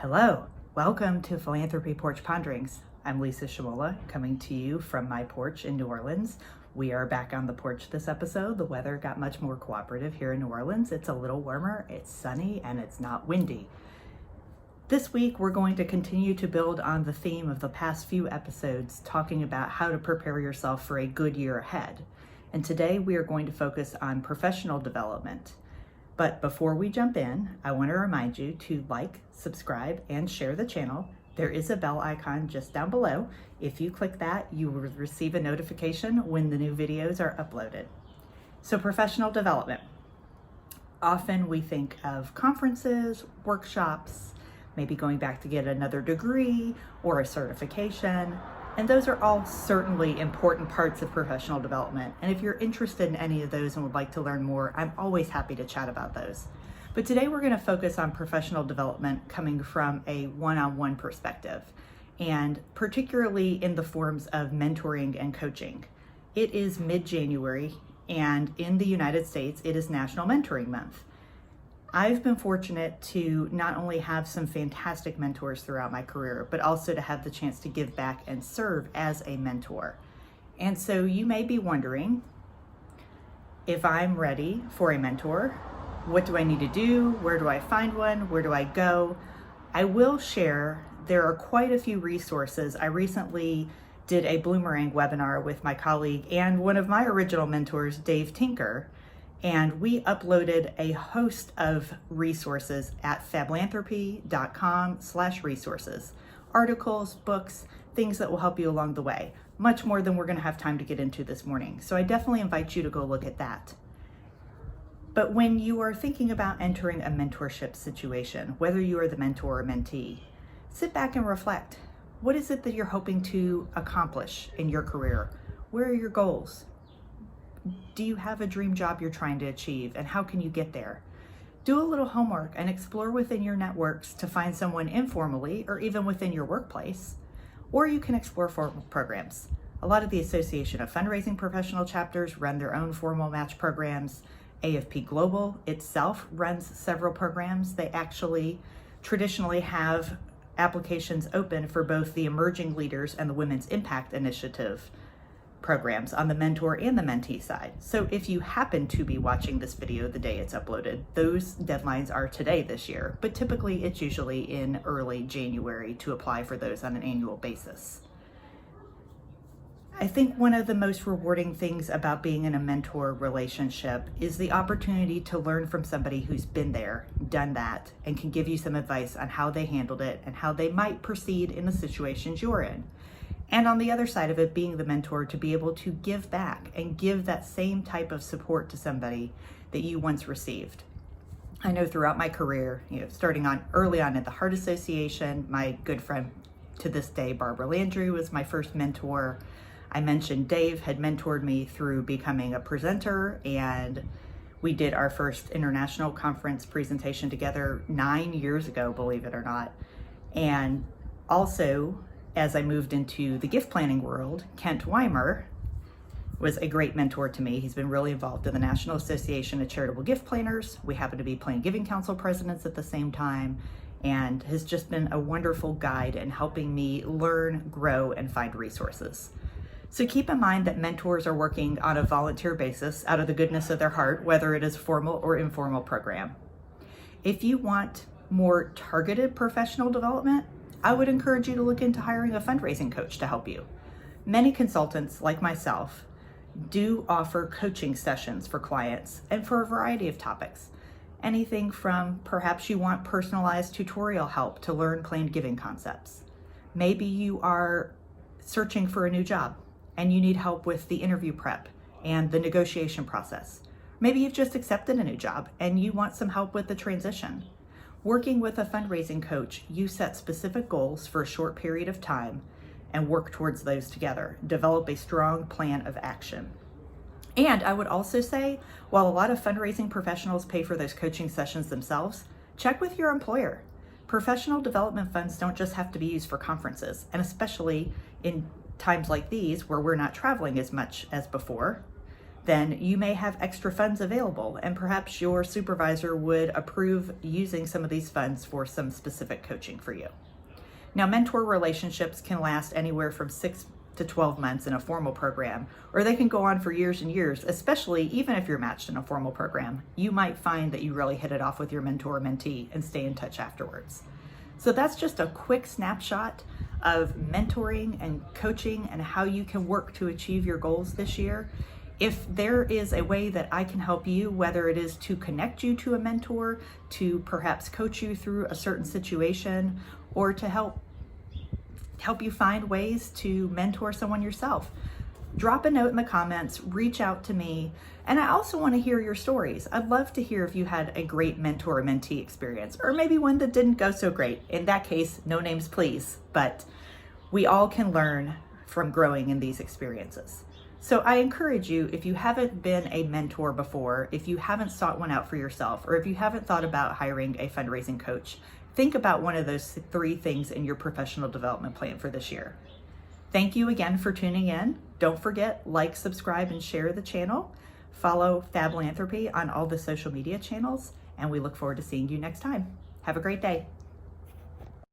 Hello, welcome to Philanthropy Porch Ponderings. I'm Lisa Shimola, coming to you from my porch in New Orleans. We are back on the porch this episode. The weather got much more cooperative here in New Orleans. It's a little warmer, it's sunny, and it's not windy. This week, we're going to continue to build on the theme of the past few episodes, talking about how to prepare yourself for a good year ahead. And today, we are going to focus on professional development. But before we jump in, I want to remind you to like, subscribe, and share the channel. There is a bell icon just down below. If you click that, you will receive a notification when the new videos are uploaded. So professional development. Often we think of conferences, workshops, maybe going back to get another degree or a certification. And those are all certainly important parts of professional development. And if you're interested in any of those and would like to learn more, I'm always happy to chat about those. But today we're going to focus on professional development coming from a one-on-one perspective, and particularly in the forms of mentoring and coaching. It is mid-January, and in the United States, it is National Mentoring Month. I've been fortunate to not only have some fantastic mentors throughout my career, but also to have the chance to give back and serve as a mentor. And so you may be wondering, if I'm ready for a mentor, what do I need to do? Where do I find one? Where do I go? I will share, there are quite a few resources. I recently did a Bloomerang webinar with my colleague and one of my original mentors, Dave Tinker. And we uploaded a host of resources at philanthropy.com/resources. Articles, books, things that will help you along the way. Much more than we're going to have time to get into this morning. So I definitely invite you to go look at that. But when you are thinking about entering a mentorship situation, whether you are the mentor or mentee, sit back and reflect. What is it that you're hoping to accomplish in your career? Where are your goals? Do you have a dream job you're trying to achieve, and how can you get there? Do a little homework and explore within your networks to find someone informally or even within your workplace, or you can explore formal programs. A lot of the Association of Fundraising Professional chapters run their own formal match programs. AFP Global itself runs several programs. They actually traditionally have applications open for both the Emerging Leaders and the Women's Impact Initiative programs on the mentor and the mentee side. So if you happen to be watching this video the day it's uploaded, those deadlines are today this year, but typically it's usually in early January to apply for those on an annual basis. I think one of the most rewarding things about being in a mentor relationship is the opportunity to learn from somebody who's been there, done that, and can give you some advice on how they handled it and how they might proceed in the situations you're in. And on the other side of it, being the mentor, to be able to give back and give that same type of support to somebody that you once received. I know throughout my career, starting on early on at the Heart Association, my good friend to this day, Barbara Landry, was my first mentor. I mentioned Dave had mentored me through becoming a presenter, and we did our first international conference presentation together 9 years ago, believe it or not. And also, as I moved into the gift planning world, Kent Weimer was a great mentor to me. He's been really involved in the National Association of Charitable Gift Planners. We happen to be Planned Giving Council presidents at the same time, and has just been a wonderful guide in helping me learn, grow, and find resources. So keep in mind that mentors are working on a volunteer basis out of the goodness of their heart, whether it is formal or informal program. If you want more targeted professional development, I would encourage you to look into hiring a fundraising coach to help you. Many consultants, like myself, do offer coaching sessions for clients and for a variety of topics. Anything from perhaps you want personalized tutorial help to learn planned giving concepts. Maybe you are searching for a new job and you need help with the interview prep and the negotiation process. Maybe you've just accepted a new job and you want some help with the transition. Working with a fundraising coach, you set specific goals for a short period of time and work towards those together. Develop a strong plan of action. And I would also say, while a lot of fundraising professionals pay for those coaching sessions themselves, check with your employer. Professional development funds don't just have to be used for conferences, and especially in times like these where we're not traveling as much as before, then you may have extra funds available, and perhaps your supervisor would approve using some of these funds for some specific coaching for you. Now, mentor relationships can last anywhere from 6 to 12 months in a formal program, or they can go on for years and years, especially even if you're matched in a formal program. You might find that you really hit it off with your mentor or mentee and stay in touch afterwards. So that's just a quick snapshot of mentoring and coaching and how you can work to achieve your goals this year. If there is a way that I can help you, whether it is to connect you to a mentor, to perhaps coach you through a certain situation, or to help you find ways to mentor someone yourself, drop a note in the comments, reach out to me. And I also want to hear your stories. I'd love to hear if you had a great mentor or mentee experience, or maybe one that didn't go so great. In that case, no names please, but we all can learn from growing in these experiences. So I encourage you, if you haven't been a mentor before, if you haven't sought one out for yourself, or if you haven't thought about hiring a fundraising coach, think about one of those 3 things in your professional development plan for this year. Thank you again for tuning in. Don't forget, like, subscribe, and share the channel. Follow Philanthropy on all the social media channels, and we look forward to seeing you next time. Have a great day.